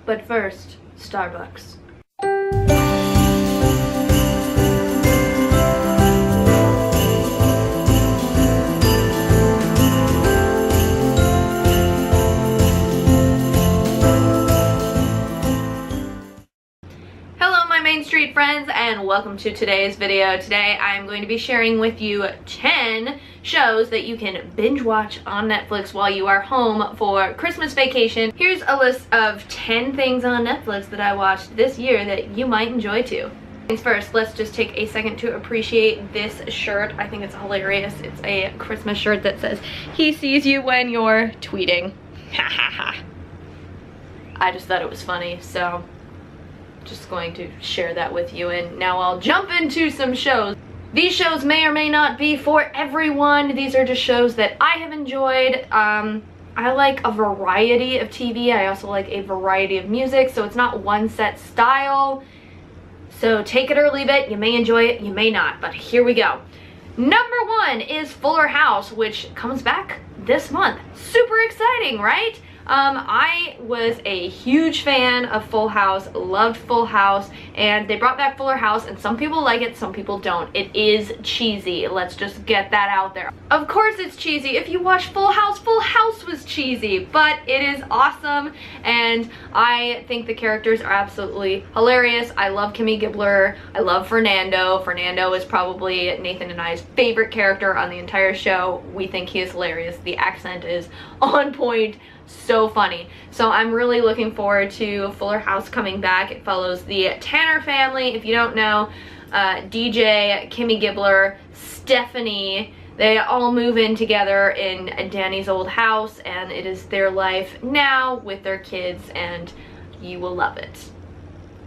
But first, Starbucks. Main Street friends, and welcome to today's video. Today I'm going to be sharing with you 10 shows that you can binge watch on Netflix while you are home for Christmas vacation. Here's a list of 10 things on Netflix that I watched this year that you might enjoy too. First, let's just take a second to appreciate this shirt. I think it's hilarious. It's a Christmas shirt that says, "He sees you when you're tweeting." Ha ha ha. I just thought it was funny, so just going to share that with you, and now I'll jump into some shows. These shows may or may not be for everyone. These are just shows that I have enjoyed. I like a variety of TV. I also like a variety of music, so it's not one set style. So take it or leave it. You may enjoy it, you may not, but here we go. Number 1 is Fuller House, which comes back this month. Super exciting, right? I was a huge fan of Full House, loved Full House, and they brought back Fuller House, and some people like it, some people don't. It is cheesy. Let's just get that out there. Of course it's cheesy. If you watch Full House was cheesy, but it is awesome, and I think the characters are absolutely hilarious. I love Kimmy Gibbler. I love Fernando. Fernando is probably Nathan and I's favorite character on the entire show. We think he is hilarious. The accent is on point. So funny. So I'm really looking forward to Fuller House coming back. It follows the Tanner family. If you don't know, DJ, Kimmy Gibbler, Stephanie, they all move in together in Danny's old house, and it is their life now with their kids, and you will love it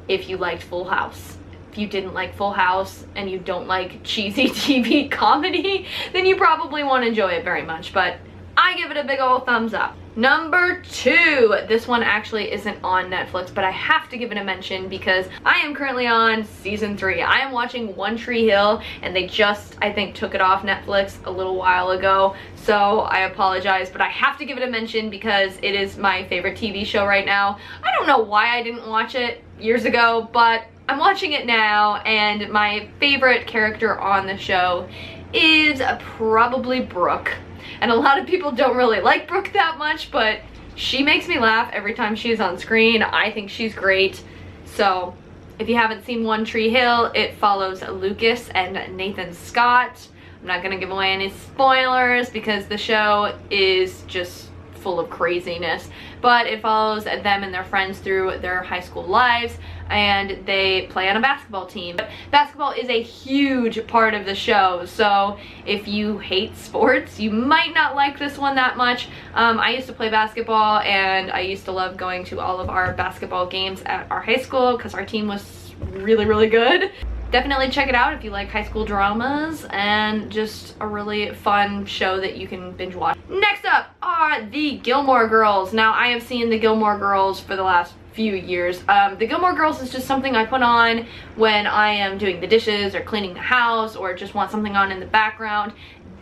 if you liked Full House. If you didn't like Full House and you don't like cheesy TV comedy, then you probably won't enjoy it very much, but I give it a big old thumbs up. Number 2, this one actually isn't on Netflix, but I have to give it a mention because I am currently on season 3. I am watching One Tree Hill, and they just, I think, took it off Netflix a little while ago, so I apologize, but I have to give it a mention because it is my favorite TV show right now. I don't know why I didn't watch it years ago, but I'm watching it now, and my favorite character on the show is probably Brooke. And a lot of people don't really like Brooke that much, but she makes me laugh every time she's on screen. I think she's great. So if you haven't seen One Tree Hill, it follows Lucas and Nathan Scott. I'm not gonna give away any spoilers because the show is just full of craziness, but it follows them and their friends through their high school lives, and they play on a basketball team. But basketball is a huge part of the show, so if you hate sports, you might not like this one that much. I used to play basketball, and I used to love going to all of our basketball games at our high school because our team was really, really good. Definitely check it out if you like high school dramas, and just a really fun show that you can binge watch. Next up are the Gilmore Girls. Now, I have seen the Gilmore Girls for the last few years. The Gilmore Girls is just something I put on when I am doing the dishes or cleaning the house or just want something on in the background.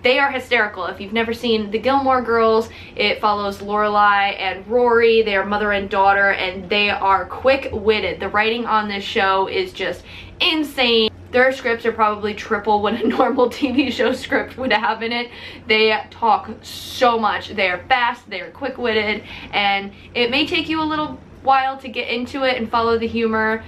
They are hysterical. If you've never seen the Gilmore Girls, it follows Lorelai and Rory. They are mother and daughter, and they are quick-witted. The writing on this show is just insane. Their scripts are probably triple what a normal TV show script would have in it. They talk so much. They are fast, they are quick-witted, and it may take you a little while to get into it and follow the humor,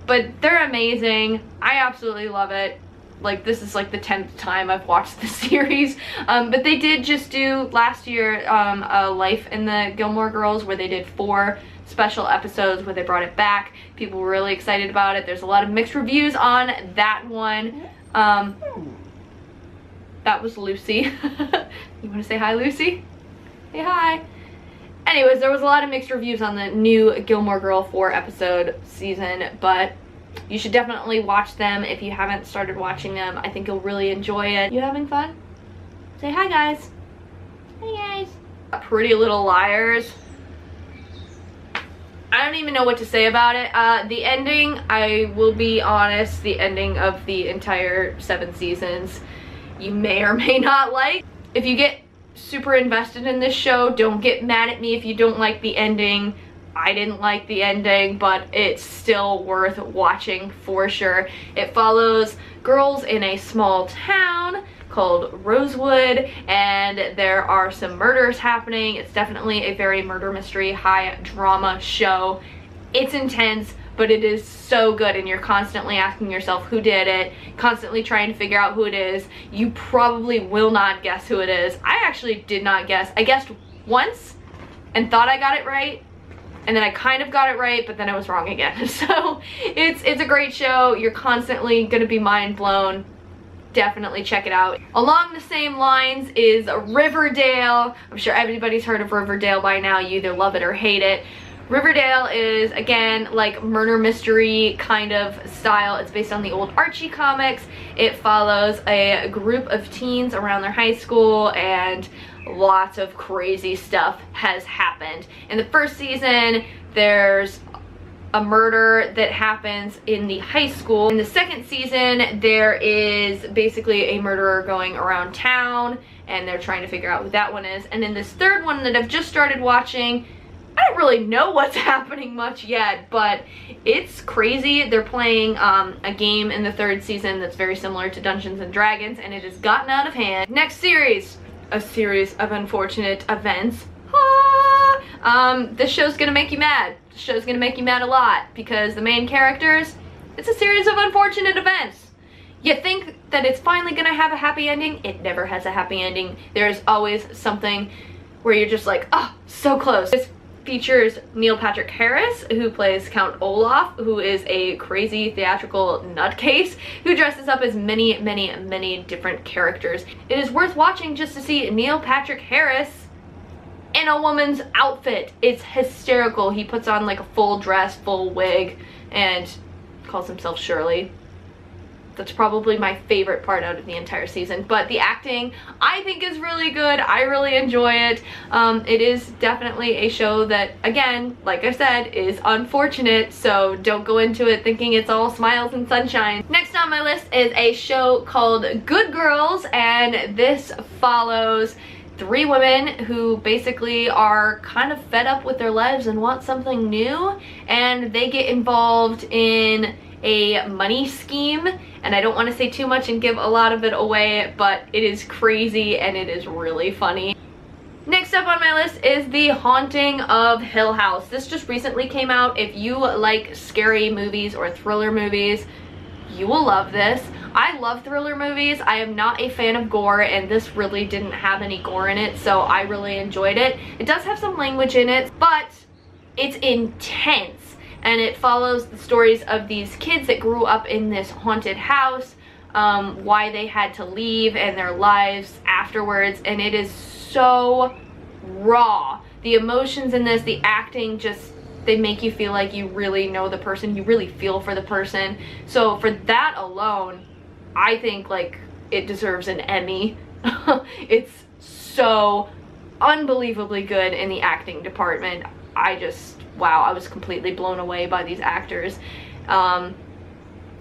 but they're amazing. I absolutely love it. Like, this is like the 10th time I've watched the series, but they did just do last year a Life in the Gilmore Girls, where they did 4 special episodes where they brought it back. People were really excited about it. There's a lot of mixed reviews on that one. That was Lucy. You want to say hi, Lucy? Say hi. Anyways, there was a lot of mixed reviews on the new Gilmore Girl 4-episode season, but you should definitely watch them if you haven't started watching them. I think you'll really enjoy it. You having fun? Say hi, guys. Hi, guys. Pretty Little Liars. I don't even know what to say about it. The ending, I will be honest, the ending of the entire 7 seasons, you may or may not like. If you get super invested in this show, don't get mad at me if you don't like the ending. I didn't like the ending, but it's still worth watching for sure. It follows girls in a small town called Rosewood, and there are some murders happening. It's definitely a very murder mystery, high drama show. It's intense, but it is so good, and you're constantly asking yourself who did it, constantly trying to figure out who it is. You probably will not guess who it is. I actually did not guess. I guessed once and thought I got it right, and then I kind of got it right, but then I was wrong again. So it's a great show. You're constantly gonna be mind blown. Definitely check it out. Along the same lines is Riverdale. I'm sure everybody's heard of Riverdale by now. You either love it or hate it. Riverdale is, again, like murder mystery kind of style. It's based on the old Archie comics. It follows a group of teens around their high school, and lots of crazy stuff has happened. In the first season, there's a murder that happens in the high school. In the second season, there is basically a murderer going around town, and they're trying to figure out who that one is. And in this third one that I've just started watching, I don't really know what's happening much yet, but it's crazy. They're playing a game in the third season that's very similar to Dungeons and Dragons, and it has gotten out of hand. Next series, a series of unfortunate events. This show's gonna make you mad. This show's gonna make you mad a lot, because the main characters, it's a series of unfortunate events. You think that it's finally gonna have a happy ending. It never has a happy ending. There's always something where you're just like, oh, so close. This features Neil Patrick Harris, who plays Count Olaf, who is a crazy theatrical nutcase who dresses up as many, many, many different characters. It is worth watching just to see Neil Patrick Harris in a woman's outfit. It's hysterical. He puts on like a full dress, full wig, and calls himself Shirley. That's probably my favorite part out of the entire season. But the acting, I think, is really good. I really enjoy it. It is definitely a show that, again, like I said, is unfortunate. So don't go into it thinking it's all smiles and sunshine. Next on my list is a show called Good Girls, and this follows 3 women who basically are kind of fed up with their lives and want something new, and they get involved in a money scheme. And I don't want to say too much and give a lot of it away, but it is crazy and it is really funny. Next up on my list is The Haunting of Hill House. This just recently came out. If you like scary movies or thriller movies, you will love this. I love thriller movies. I am not a fan of gore, and this really didn't have any gore in it, so I really enjoyed it. It does have some language in it, but it's intense. And it follows the stories of these kids that grew up in this haunted house, why they had to leave, and their lives afterwards. And it is so raw. The emotions in this, the acting, just, they make you feel like you really know the person. You really feel for the person. So for that alone, I think like it deserves an Emmy. It's so unbelievably good in the acting department. Wow, I was completely blown away by these actors. And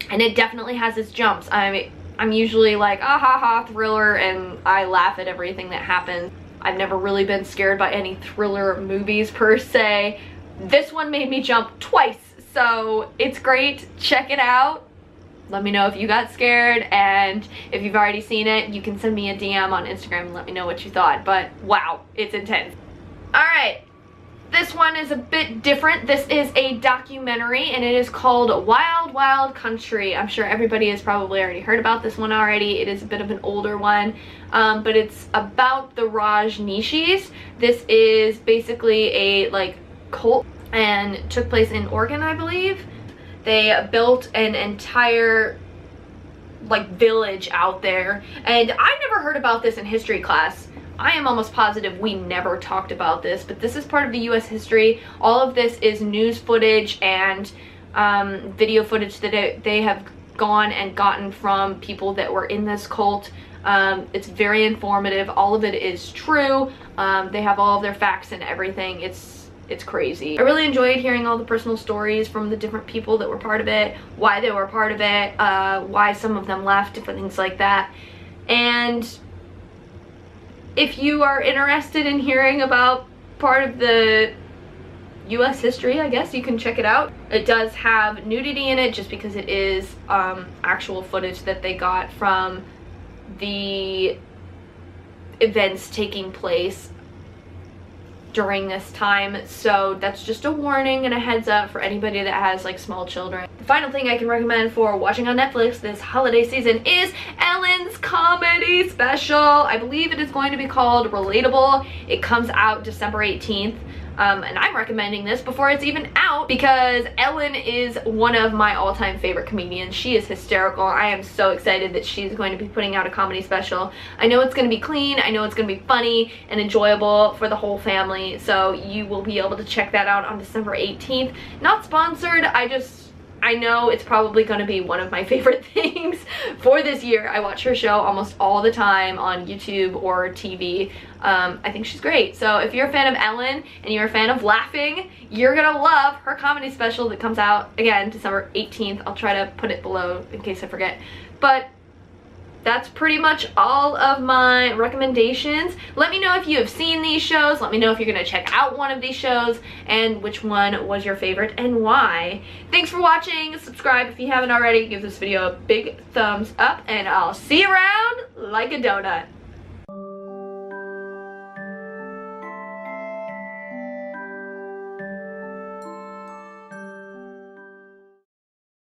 it definitely has its jumps. I'm usually like, ah ha ha, thriller, and I laugh at everything that happens. I've never really been scared by any thriller movies per se. This one made me jump twice, so it's great. Check it out. Let me know if you got scared, and if you've already seen it, you can send me a DM on Instagram and let me know what you thought. But wow, it's intense. Alright. This one is a bit different. This is a documentary, and it is called Wild Wild Country. I'm sure everybody has probably already heard about this one already. It is a bit of an older one, but it's about the Rajneeshis. This is basically a like cult, and took place in Oregon, I believe. They built an entire like village out there, and I never heard about this in history class. I am almost positive we never talked about this, but this is part of the U.S. history. All of this is news footage and video footage that they have gone and gotten from people that were in this cult. It's very informative. All of it is true. They have all of their facts and everything. It's crazy. I really enjoyed hearing all the personal stories from the different people that were part of it, why they were part of it, why some of them left, different things like that. And if you are interested in hearing about part of the US history, I guess. You can check it out. It does have nudity in it just because it is actual footage that they got from the events taking place during this time, so that's just a warning and a heads up for anybody that has like small children. The final thing I can recommend for watching on Netflix this holiday season is Ellen's comedy special. I believe it is going to be called Relatable. It comes out December 18th. And I'm recommending this before it's even out because Ellen is one of my all-time favorite comedians. She is hysterical. I am so excited that she's going to be putting out a comedy special. I know it's going to be clean. I know it's going to be funny and enjoyable for the whole family. So you will be able to check that out on December 18th. Not sponsored. I know it's probably going to be one of my favorite things for this year. I watch her show almost all the time on YouTube or TV. I think she's great. So if you're a fan of Ellen and you're a fan of laughing, you're going to love her comedy special that comes out, again, December 18th. I'll try to put it below in case I forget. But that's pretty much all of my recommendations. Let me know if you have seen these shows. Let me know if you're gonna check out one of these shows and which one was your favorite and why. Thanks for watching. Subscribe if you haven't already. Give this video a big thumbs up and I'll see you around like a donut.